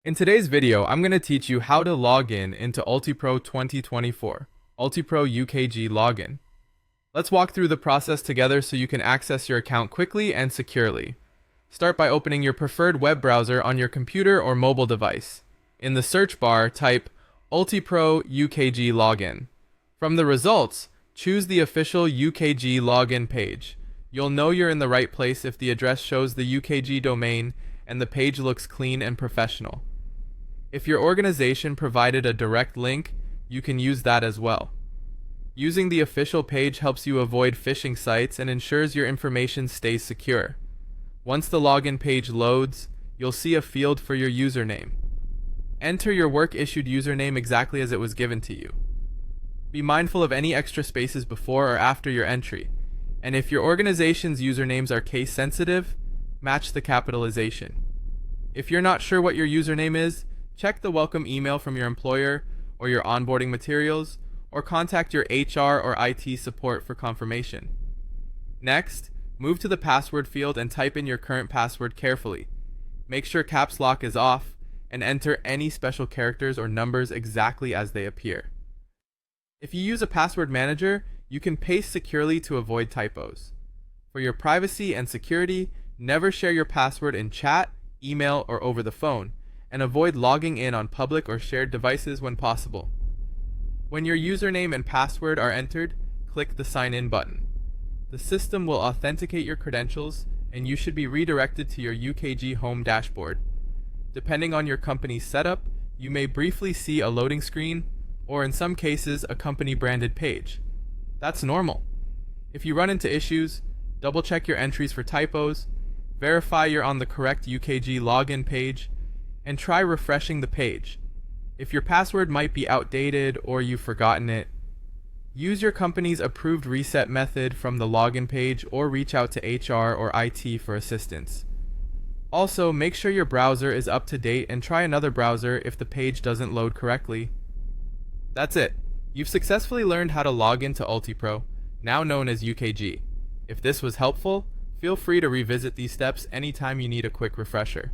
In today's video, I'm going to teach you how to log in into Ultipro 2024, Ultipro Ukg login. Let's walk through the process together so you can access your account quickly and securely. Start by opening your preferred web browser on your computer or mobile device. In the search bar, type Ultipro Ukg login. From the results, choose the official UKG login page. You'll know you're in the right place if the address shows the UKG domain and the page looks clean and professional. If your organization provided a direct link, you can use that as well. Using the official page helps you avoid phishing sites and ensures your information stays secure. Once the login page loads, you'll see a field for your username. Enter your work-issued username exactly as it was given to you. Be mindful of any extra spaces before or after your entry, and if your organization's usernames are case-sensitive, match the capitalization. If you're not sure what your username is, check the welcome email from your employer or your onboarding materials, or contact your HR or IT support for confirmation. Next, move to the password field and type in your current password carefully. Make sure caps lock is off, and enter any special characters or numbers exactly as they appear. If you use a password manager, you can paste securely to avoid typos. For your privacy and security, never share your password in chat, email, or over the phone, and avoid logging in on public or shared devices when possible. When your username and password are entered, click the Sign In button. The system will authenticate your credentials, and you should be redirected to your UKG home dashboard. Depending on your company's setup, you may briefly see a loading screen, or in some cases, a company-branded page. That's normal. If you run into issues, double-check your entries for typos, verify you're on the correct UKG login page, and try refreshing the page. If your password might be outdated or you've forgotten it, use your company's approved reset method from the login page or reach out to HR or IT for assistance. Also, make sure your browser is up to date and try another browser if the page doesn't load correctly. That's it. You've successfully learned how to log into Ultipro, now known as UKG. If this was helpful, feel free to revisit these steps anytime you need a quick refresher.